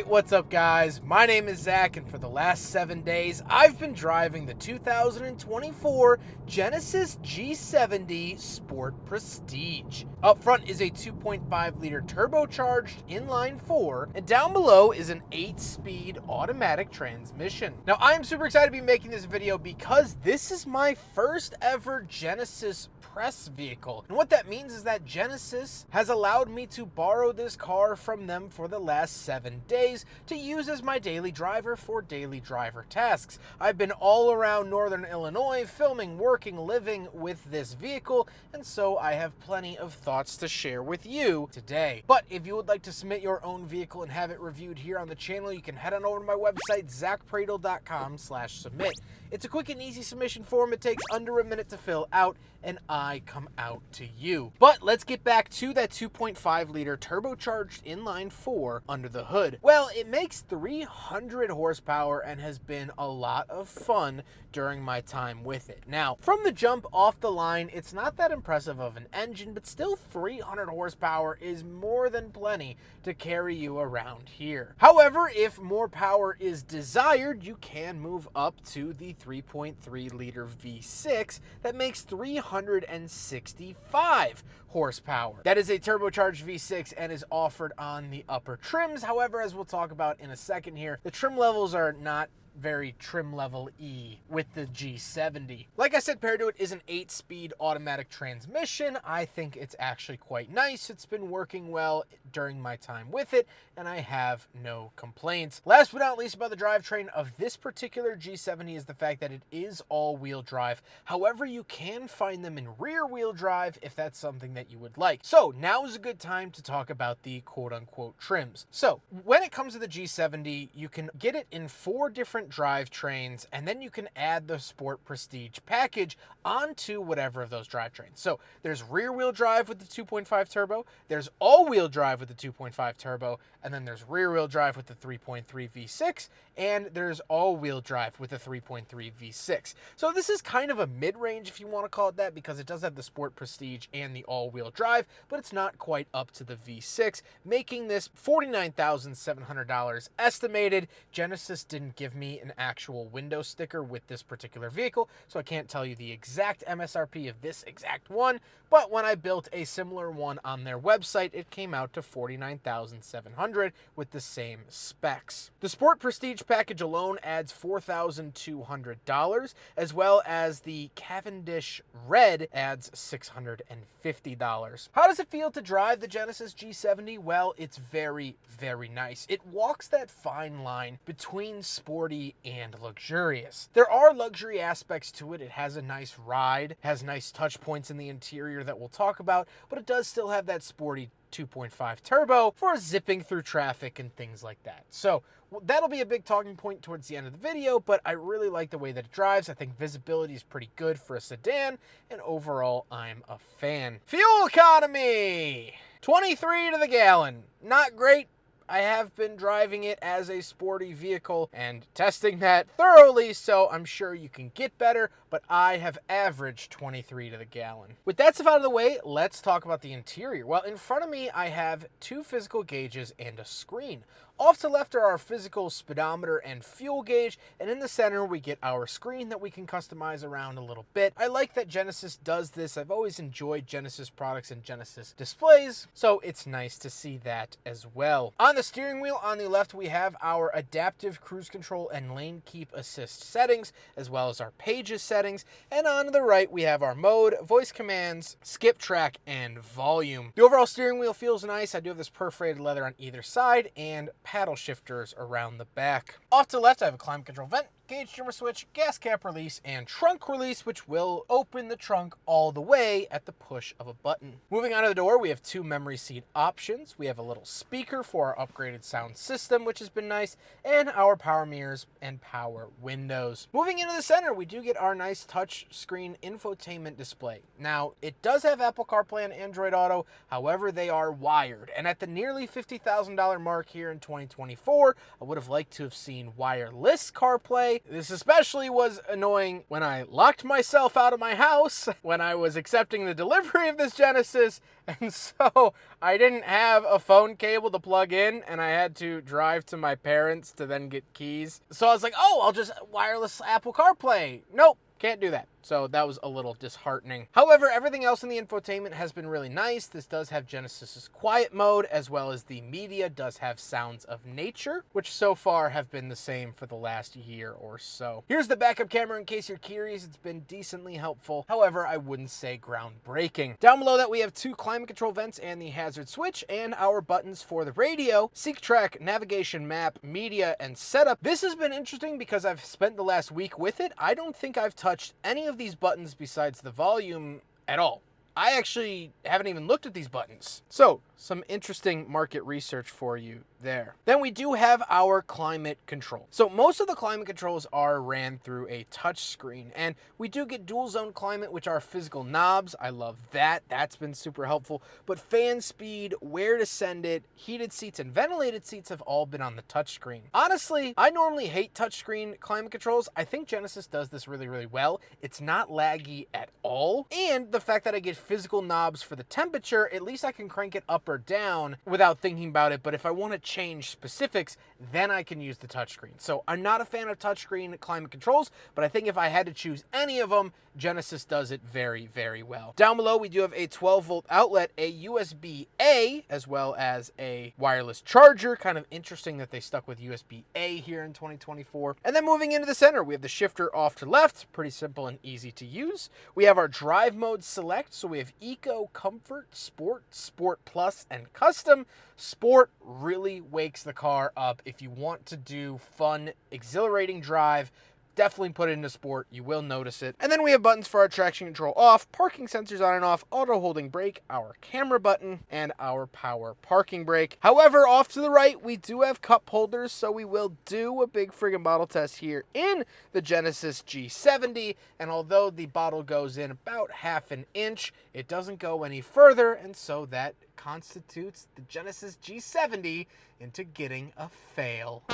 what's up guys? My name is Zack, and for the last 7 days, I've been driving the 2024 Genesis G70 Sport Prestige. Up front is a 2.5 liter turbocharged inline-4, and down below is an 8-speed automatic transmission. Now I'm super excited to be making this video because this is my first ever Genesis press vehicle. And what that means is that Genesis has allowed me to borrow this car from them for the last 7 days to use as my daily driver for daily driver tasks. I've been all around Northern Illinois filming, working, living with this vehicle, and so I have plenty of thoughts to share with you today. But if you would like to submit your own vehicle and have it reviewed here on the channel, you can head on over to my website, zackpradel.com/submit. It's a quick and easy submission form. It takes under a minute to fill out, and I come out to you. But let's get back to that 2.5 liter turbocharged inline-4 under the hood. Well, it makes 300 horsepower and has been a lot of fun during my time with it. Now, from the jump off the line, it's not that impressive of an engine, but still 300 horsepower is more than plenty to carry you around here. However, if more power is desired, you can move up to the 3.3 liter V6 that makes 365 horsepower. That is a turbocharged V6 and is offered on the upper trims. However, as we'll talk about in a second here, the trim levels are not very trim level E with the G70. Like I said, paired to it is an 8-speed automatic transmission. I think it's actually quite nice. It's been working well during my time with it, and I have no complaints. Last but not least about the drivetrain of this particular G70 is the fact that it is all-wheel drive. However, you can find them in rear-wheel drive if that's something that you would like. So now is a good time to talk about the quote-unquote trims. So when it comes to the G70, you can get it in 4 different drivetrains, and then you can add the Sport Prestige package onto whatever of those drivetrains. So there's rear-wheel drive with the 2.5 turbo, there's all-wheel drive with the 2.5 turbo, and then there's rear-wheel drive with the 3.3 V6, and there's all-wheel drive with the 3.3 V6. So this is kind of a mid-range, if you want to call it that, because it does have the Sport Prestige and the all-wheel drive, but it's not quite up to the V6, making this $49,700 estimated. Genesis didn't give me an actual window sticker with this particular vehicle, so I can't tell you the exact MSRP of this exact one, but when I built a similar one on their website, it came out to $49,700 with the same specs. The Sport Prestige package alone adds $4,200, as well as the Cavendish Red adds $650. How does it feel to drive the Genesis G70? Well, it's very, very nice. It walks that fine line between sporty and luxurious. There are luxury aspects to it. It has a nice ride, has nice touch points in the interior that we'll talk about, but it does still have that sporty 2.5 turbo for zipping through traffic and things like that. So that'll be a big talking point towards the end of the video, but I really like the way that it drives. I think visibility is pretty good for a sedan, and overall, I'm a fan. Fuel economy! 23 to the gallon. Not great. I have been driving it as a sporty vehicle and testing that thoroughly, so I'm sure you can get better, but I have averaged 23 to the gallon. With that stuff out of the way, let's talk about the interior. Well, in front of me, I have 2 physical gauges and a screen. Off to the left are our physical speedometer and fuel gauge, and in the center we get our screen that we can customize around a little bit. I like that Genesis does this. I've always enjoyed Genesis products and Genesis displays, so it's nice to see that as well. On the steering wheel on the left, we have our adaptive cruise control and lane keep assist settings, as well as our pages settings, and on the right we have our mode, voice commands, skip track, and volume. The overall steering wheel feels nice. I do have this perforated leather on either side, and paddle shifters around the back. Off to the left, I have a climate control vent, gauge dimmer switch, gas cap release, and trunk release, which will open the trunk all the way at the push of a button. Moving on to the door, we have 2 memory seat options. We have a little speaker for our upgraded sound system, which has been nice, and our power mirrors and power windows. Moving into the center, we do get our nice touch screen infotainment display. Now, it does have Apple CarPlay and Android Auto, however, they are wired, and at the nearly $50,000 mark here in 2024, I would have liked to have seen wireless CarPlay, day. This especially was annoying when I locked myself out of my house when I was accepting the delivery of this Genesis, and so I didn't have a phone cable to plug in, and I had to drive to my parents to then get keys. So I was like, oh, I'll just wireless Apple CarPlay. Nope. Can't do that. So that was a little disheartening. However, everything else in the infotainment has been really nice. This does have Genesis's quiet mode, as well as the media does have sounds of nature, which so far have been the same for the last year or so. Here's the backup camera in case you're curious. It's been decently helpful. However, I wouldn't say groundbreaking. Down below that, we have 2 climate control vents and the hazard switch, and our buttons for the radio, seek track, navigation, map, media, and setup. This has been interesting because I've spent the last week with it. I don't think I've touched any of these buttons besides the volume at all. I actually haven't even looked at these buttons. So, some interesting market research for you there. Then we do have our climate control. So most of the climate controls are ran through a touch screen, and we do get dual zone climate, which are physical knobs. I love that. That's been super helpful. But fan speed, where to send it, heated seats, and ventilated seats have all been on the touch screen. Honestly, I normally hate touchscreen climate controls. I think Genesis does this really, really well. It's not laggy at all. And the fact that I get physical knobs for the temperature, at least I can crank it up or down without thinking about it. But if I want to change specifics, then I can use the touchscreen. So I'm not a fan of touchscreen climate controls, but I think if I had to choose any of them, Genesis does it very, very well. Down below, we do have a 12-volt outlet, a USB-A, as well as a wireless charger. Kind of interesting that they stuck with USB-A here in 2024. And then moving into the center, we have the shifter off to left. Pretty simple and easy to use. We have our drive mode select. So we have Eco, Comfort, Sport, Sport Plus, and Custom. Sport really wakes the car up. If you want to do fun, exhilarating drive, definitely put it into Sport. You will notice it. And then we have buttons for our traction control off, parking sensors on and off, auto holding brake, our camera button, and our power parking brake. However, off to the right, we do have cup holders, so we will do a big friggin' bottle test here in the Genesis G70. And although the bottle goes in about ½ an inch, it doesn't go any further, and so that constitutes the Genesis G70 into getting a fail.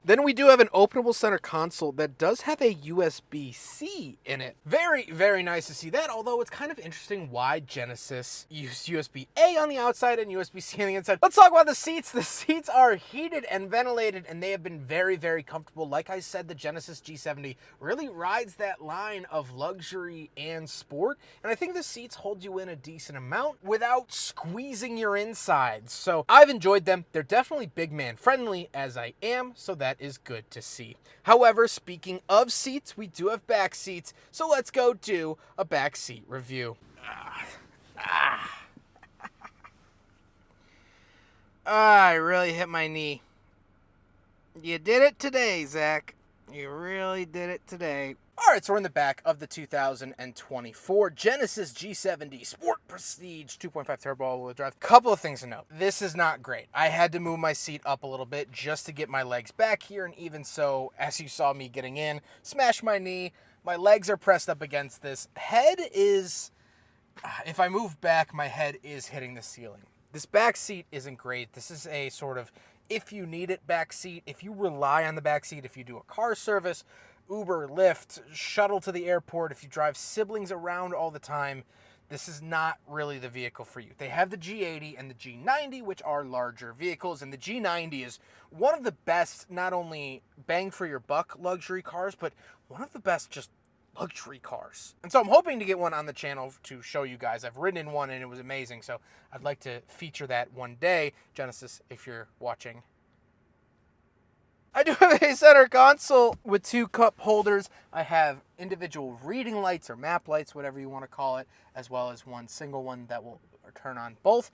Then we do have an openable center console that does have a USB-C in it. Very, very nice to see that, although it's kind of interesting why Genesis used USB-A on the outside and USB-C on the inside. Let's talk about the seats. The seats are heated and ventilated, and they have been very, very comfortable. Like I said, the Genesis G70 really rides that line of luxury and sport, and I think the seats hold you in a decent amount without squeezing your insides. So I've enjoyed them. They're definitely big man friendly, as I am, so that is good to see. However, speaking of seats, we do have back seats, so let's go do a back seat review. I really hit my knee. You did it today, Zack. You really did it today. All right, so we're in the back of the 2024 Genesis G70 Sport Prestige 2.5 turbo all-wheel drive. Couple of things to note. This is not great. I had to move my seat up a little bit just to get my legs back here, and even so, as you saw me getting in, smashed my knee. My legs are pressed up against this. Head is, if I move back, my head is hitting the ceiling. This back seat isn't great. This is a sort of if you need it back seat, if you rely on the back seat, if you do a car service, Uber, Lyft, shuttle to the airport, if you drive siblings around all the time, this is not really the vehicle for you. They have the G80 and the G90, which are larger vehicles, and the G90 is one of the best, not only bang for your buck luxury cars, but one of the best just luxury cars. And so I'm hoping to get one on the channel to show you guys. I've ridden in one and it was amazing, so I'd like to feature that one day. Genesis, if you're watching. I do have a center console with 2 cup holders. I have individual reading lights or map lights, whatever you want to call it, as well as one single one that will turn on both.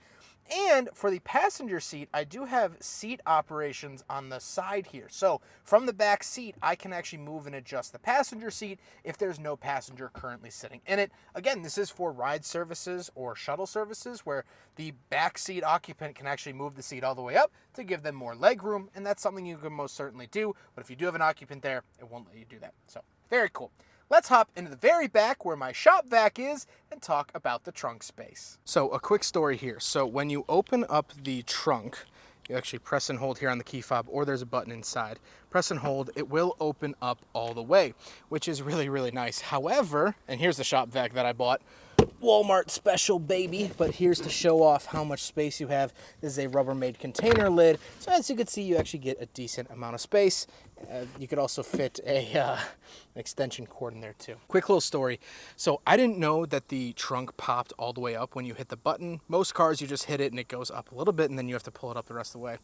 And for the passenger seat, I do have seat operations on the side here. So from the back seat, I can actually move and adjust the passenger seat if there's no passenger currently sitting in it. Again, this is for ride services or shuttle services where the back seat occupant can actually move the seat all the way up to give them more leg room, and that's something you can most certainly do. But if you do have an occupant there, it won't let you do that. So very cool. Let's hop into the very back where my shop vac is and talk about the trunk space. So a quick story here. So when you open up the trunk, You actually press and hold here on the key fob, or there's a button inside. Press and hold, it will open up all the way, which is really, really nice. However, and here's the shop vac that I bought. Walmart special, baby. But here's to show off how much space you have. This is a Rubbermaid container lid. So as you can see, you actually get a decent amount of space. You could also fit an extension cord in there too. Quick little story. So I didn't know that the trunk popped all the way up when you hit the button. Most cars, you just hit it and it goes up a little bit and then you have to pull it up the rest of the way.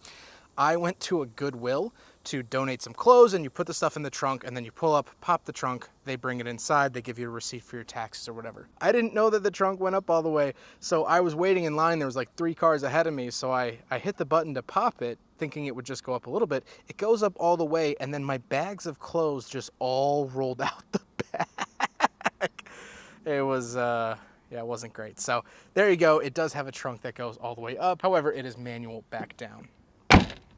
I went to a Goodwill to donate some clothes, and you put the stuff in the trunk, and then you pull up, pop the trunk, they bring it inside, they give you a receipt for your taxes or whatever. I didn't know that the trunk went up all the way, so I was waiting in line. There was like 3 cars ahead of me, so I hit the button to pop it, thinking it would just go up a little bit. It goes up all the way, and then my bags of clothes just all rolled out the back. It was, yeah, it wasn't great. So there you go. It does have a trunk that goes all the way up. However, it is manual back down.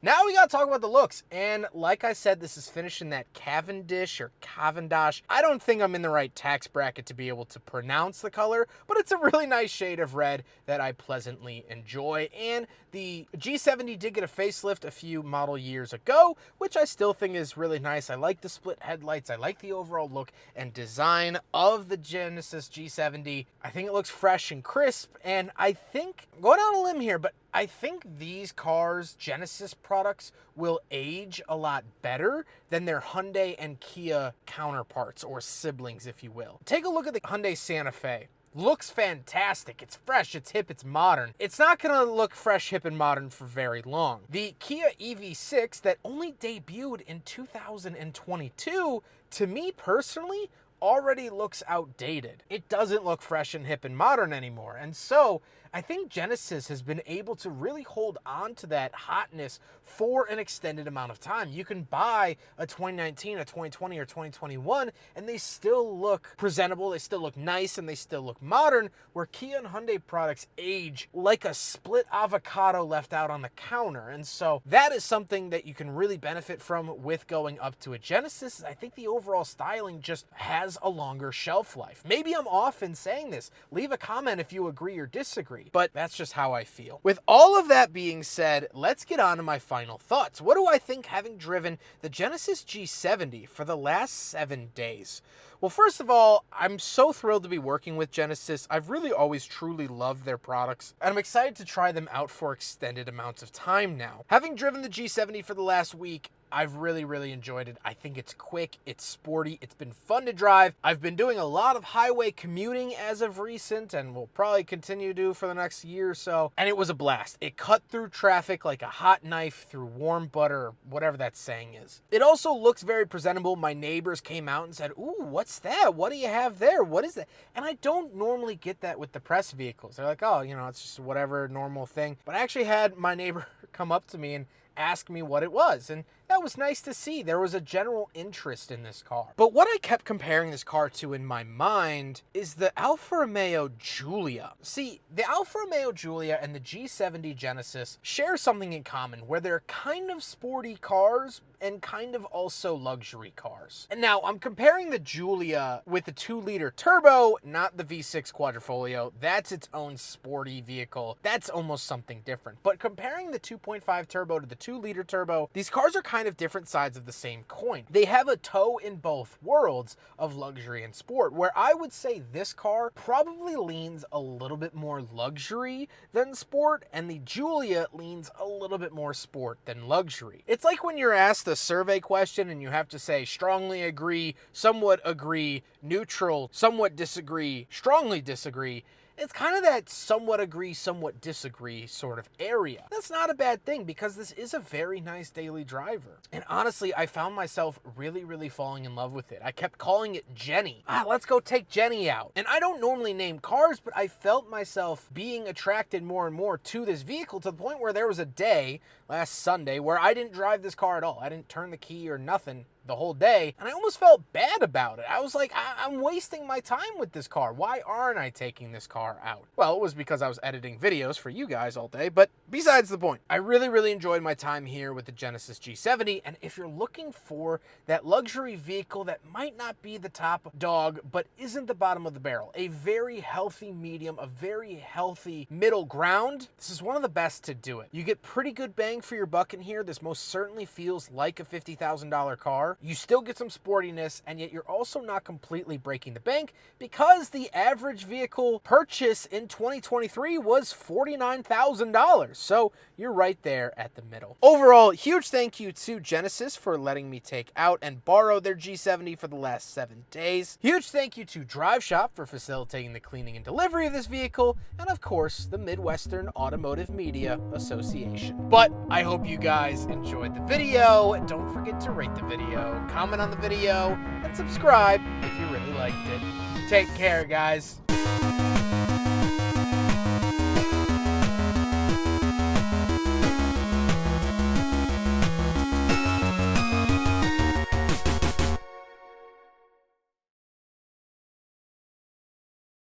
Now we gotta talk about the looks, and like I said, this is finished in that Cavendish or Cavendish. I don't think I'm in the right tax bracket to be able to pronounce the color, but it's a really nice shade of red that I pleasantly enjoy. And the G70 did get a facelift a few model years ago, which I still think is really nice. I like the split headlights. I like the overall look and design of the Genesis G70. I think it looks fresh and crisp, and I think, going on a limb here, but I think these cars, Genesis products, will age a lot better than their Hyundai and Kia counterparts, or siblings, if you will. Take a look at the Hyundai Santa Fe. Looks fantastic. It's fresh, it's hip, it's modern. It's not gonna look fresh, hip, and modern for very long. The Kia EV6 that only debuted in 2022, to me personally, already looks outdated. It doesn't look fresh and hip and modern anymore. And so I think Genesis has been able to really hold on to that hotness for an extended amount of time. You can buy a 2019, a 2020, or 2021, and they still look presentable, they still look nice, and they still look modern, where Kia and Hyundai products age like a split avocado left out on the counter. And so that is something that you can really benefit from with going up to a Genesis. I think the overall styling just has a longer shelf life. Maybe I'm off in saying this. Leave a comment if you agree or disagree, but that's just how I feel. With all of that being said, let's get on to my final thoughts. What do I think, having driven the Genesis G70 for the last 7 days? Well, first of all, I'm so thrilled to be working with Genesis. I've really always truly loved their products, and I'm excited to try them out for extended amounts of time now. Having driven the G70 for the last week, I've really enjoyed it. I think it's quick, it's sporty, it's been fun to drive. I've been doing a lot of highway commuting as of recent, and will probably continue to do for the next year or so, and it was a blast. It cut through traffic like a hot knife through warm butter, or whatever that saying is. It also looks very presentable. My neighbors came out and said, "Ooh, what's that? What do you have there? What is that?" And I don't normally get that with the press vehicles. They're like, "Oh, you know, it's just whatever normal thing." But I actually had my neighbor come up to me and ask me what it was, and that was nice to see. There was a general interest in this car. But what I kept comparing this car to in my mind is the Alfa Romeo Giulia. See, the Alfa Romeo Giulia and the G70 Genesis share something in common, where they're kind of sporty cars and kind of also luxury cars. And now I'm comparing the Giulia with the 2-liter turbo, not the V6 Quadrifoglio. That's its own sporty vehicle. That's almost something different. But comparing the 2.5 turbo to the 2-liter turbo, these cars are kind of different sides of the same coin. They have a toe in both worlds of luxury and sport, where I would say this car probably leans a little bit more luxury than sport, and the Giulia leans a little bit more sport than luxury. It's like when you're asked a survey question and you have to say strongly agree, somewhat agree, neutral, somewhat disagree, strongly disagree. It's kind of that somewhat agree, somewhat disagree sort of area. That's not a bad thing, because this is a very nice daily driver. And honestly, I found myself really falling in love with it. I kept calling it Jenny. Let's go take Jenny out. And I don't normally name cars, but I felt myself being attracted more and more to this vehicle, to the point where there was a day last Sunday where I didn't drive this car at all. I didn't turn the key or nothing. the whole day, and I almost felt bad about it. I was like, I'm wasting my time with this car. Why aren't I taking this car out? Well, it was because I was editing videos for you guys all day, but besides the point. I really enjoyed my time here with the Genesis G70, and if you're looking for that luxury vehicle that might not be the top dog, but isn't the bottom of the barrel, a very healthy medium, a very healthy middle ground, this is one of the best to do it. You get pretty good bang for your buck in here. This most certainly feels like a $50,000 car. You still get some sportiness, and yet you're also not completely breaking the bank because the average vehicle purchase in 2023 was $49,000. So you're right there at the middle. Overall, huge thank you to Genesis for letting me take out and borrow their G70 for the last 7 days. Huge thank you to Drive Shop for facilitating the cleaning and delivery of this vehicle, and of course, the Midwestern Automotive Media Association. But I hope you guys enjoyed the video. Don't forget to rate the video, comment on the video, and subscribe if you really liked it. Take care, guys.